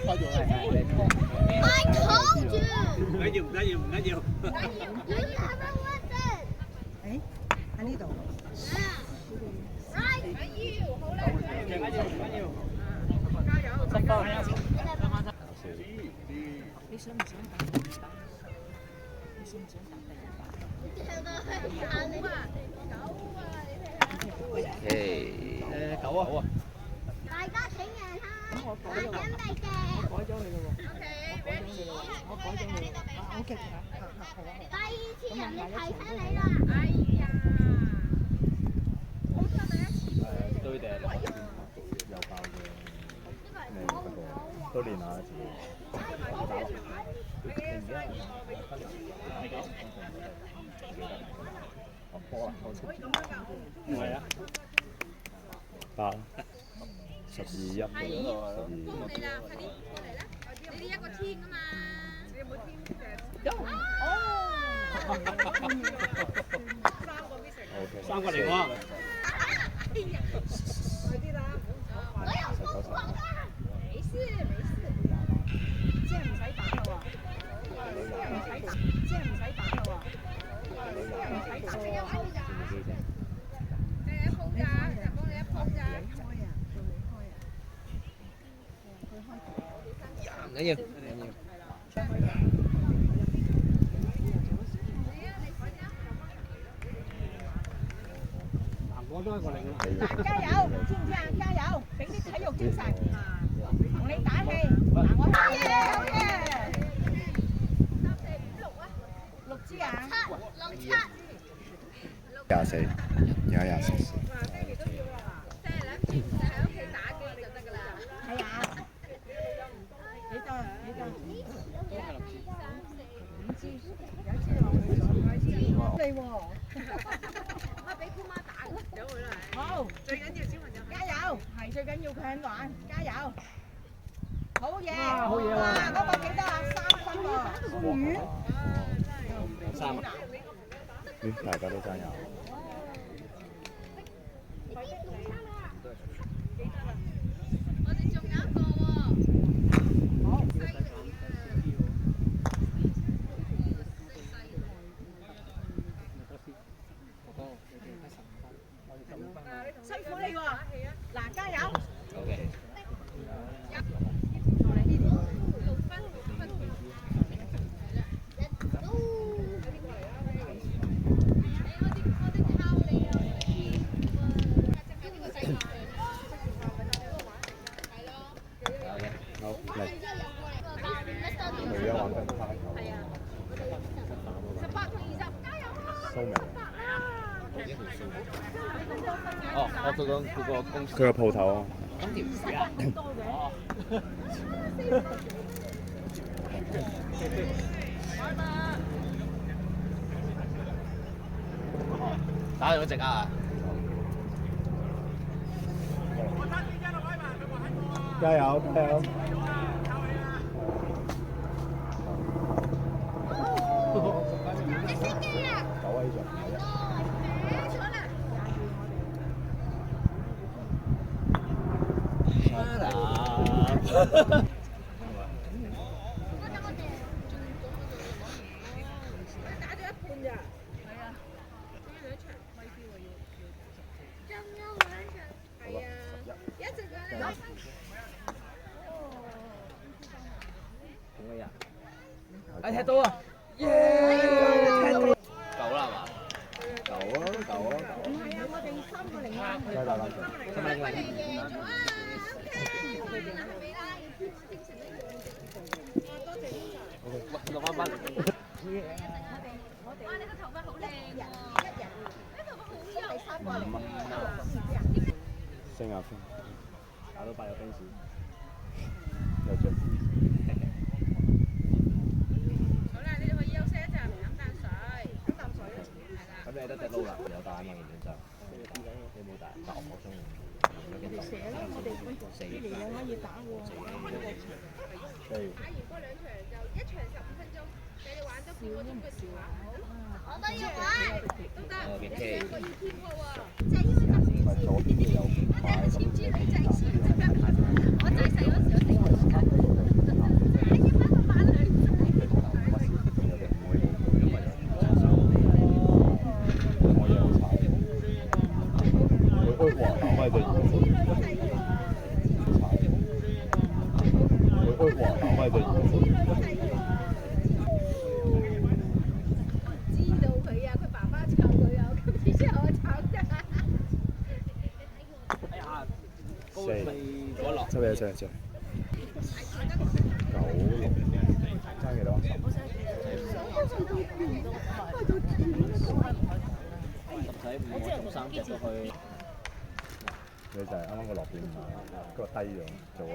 I told you. 唔緊要，唔緊要，唔緊要。You never listen. 誒喺呢度。Right. 你想唔想打第二把？你想唔想打第二把？狗啊！大家請讓下，我改咗，準備嘅。我改咗你咯喎。我改咗你啦。OK，好啊。第二次人力提醒你啦。哎呀，好彩第一次。堆定又爆嘅咩不過都練下自己。我打落。你而家我波啦，我出。唔係啊。8、12、1、你啦，快啲過嚟啦！你呢一個天啊嘛，你有冇天嘅？三個嚟喎。快啲啦！我有瘋狂啦！沒事沒事，即係唔使打啦喎，即係唔使打啦喎，你一鋪咋？就幫你一鋪咋？唔緊要，唔緊要。我都係個零啦。嗱，加油，知唔知啊？加油，俾啲體育精神，同你打氣。嗱，我好嘢，好嘢。3、4、5、6啊，6支啊。7、6、7。24，而家24。哇，爹哋都要啦，即係諗住唔使喺屋企打機就得㗎啦。係啊。幾多？幾多？5支，有一支落去咗，有一支嚟喎。我俾姑媽打咗佢啦。好，最緊要小朋友加油，係最緊要佢肯玩，加油。好嘢！好嘢喎！嗰個幾多啊？3分喎。魚。3啊！大家都爭油。我哋仲有一個喎。好。辛苦你喎！嗱，加油！好嘅。好嚟。我而家玩緊排球。18同20，加油啊！蘇明。哦，我做緊嗰個公司。佢個鋪頭啊。咁條魚啊？哦。打咗隻啊！加油！加油！你升機啊9位咗，打咗一半咋？係啊，仲有2場咪票喎要。仲有2場。係啊，一直㗎你攞分。咁嘅人。哎，踢到啊！耶！夠啦係嘛？夠啊！唔係啊，我哋3個0啊。再打籃球。3個0。贏咗啊！OK，快啲啦，係咪啦？精神一樣嘅。多謝天才。喂，6分。哇！你個頭髮好靚喎，你頭髮好幼。第3個0。升下分。打到8有冰士。有着。好啦，你哋可以休息一陣，飲啖水。飲啖水。係啦。咁你得隻撈啦，有帶啊嘛，原本就。你冇帶，但我中意。我哋射啦，我哋你哋又可以打喎。打完嗰2場就1場15分鐘，俾你玩多半個鐘嘅電話。好。我都要玩。都得，你2個要添嘅喎。就因為就唔係左邊都有。我第一個簽字女仔先，我仔細嗰時我整。係對。知道佢啊，佢爸爸湊佢啊，今次之後我湊啫。哎呀，高四飛咗落。執嘢執嘢執。96，爭幾多10仔5，我中3隻都去。你就係啱啱個落點唔係，嗰個低咗做嗰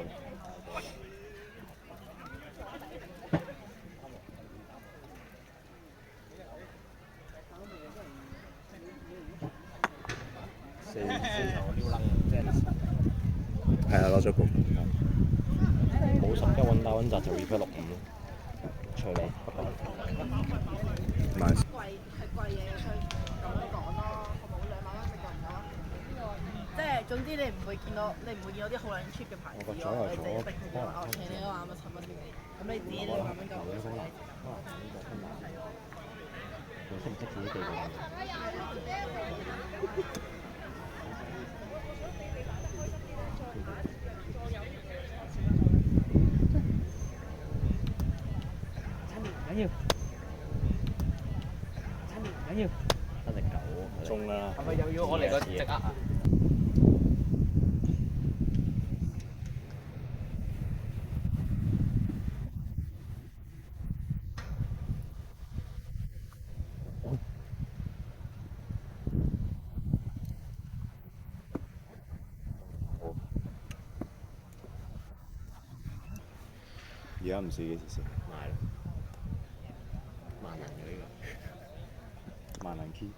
4撩楞即係係啊，攞咗盤。冇11穩打穩紮就 repeat 65咯，隨你。唔係。貴係貴嘢，佢咁樣講咯，好冇2萬蚊食個唔得。即係總之你唔會見到啲好撚 cheap 嘅牌子咯，你就一定會話我請你1萬蚊7蚊嘅，咁你自己都1萬蚊夠唔夠食？你識唔識自己記住？緊要，緊要，得隻9中啦。係咪又要我嚟個隻啊？而家唔試幾時試？買啦，萬能嘅呢萬能 key。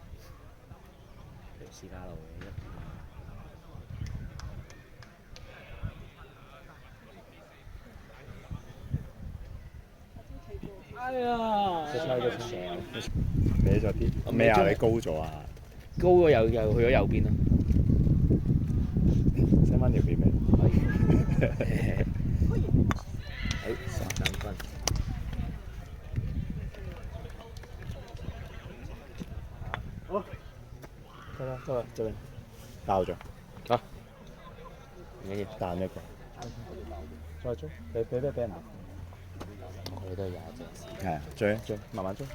條私家路嘅哎呀！出差嘅車，歪咗啲。咩啊？你高咗啊？高咗又去咗右邊啦。 send 翻條片俾你。可以。12分。好。得啦，得啦，這邊爆咗。啊！唔緊要，彈一個。再追，俾人。我哋都係廿隻。係啊，追，慢慢追。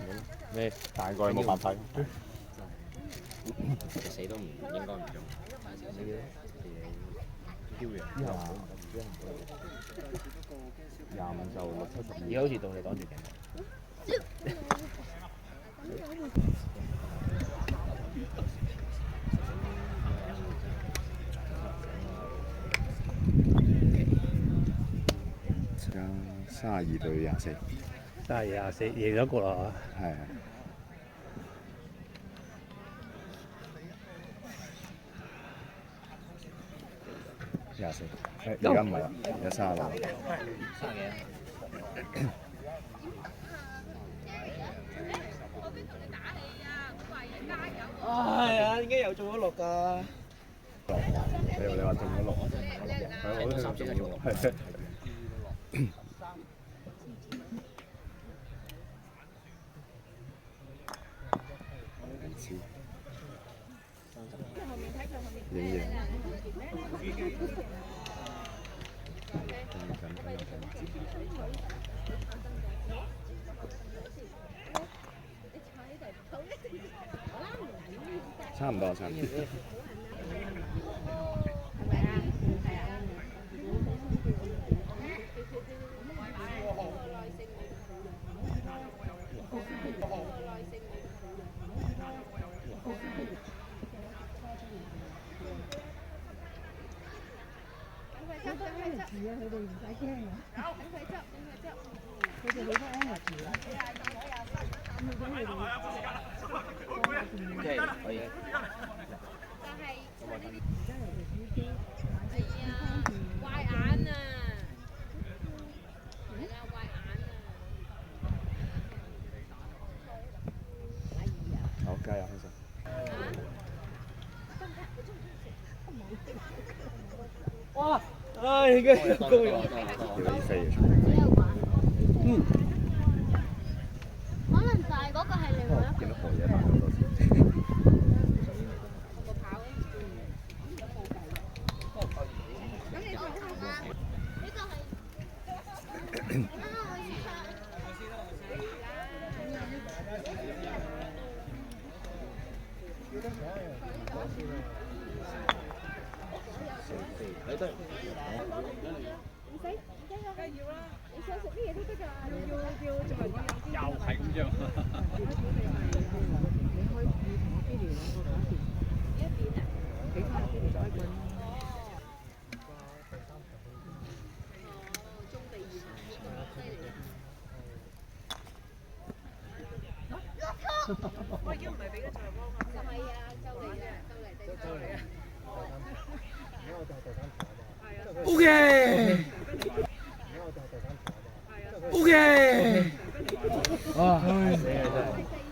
咩？彈過去冇辦法。死都唔應該唔中。25就6、7、12。而家好似到你擋住頸。而家32對24。32、24贏咗個啦係。24，而家唔係啦，而家36。30幾啊？哎呀，點解又中咗6㗎？你話中咗6，係我都3隻就中6。係。影。差唔多。OK，可以。壞眼啊！係啦，壞眼啊！好，加油，先生。哇！唉，應該高咗。要你飛嘅。可能大嗰個係另外一個。見到何嘢彈咗多次。咁你講下呢個係。梗要啦，你想食乜嘢都得㗎，要做人要有啲。又係咁樣。你可以同我 Billy 兩個搞掂。一邊啊？俾翻 Billy 再一個啦。中地二犀利啊！我已經唔係俾佢再幫我。係啊，就嚟啊，就嚟啊！ OK。OK。哇！你啊真係〜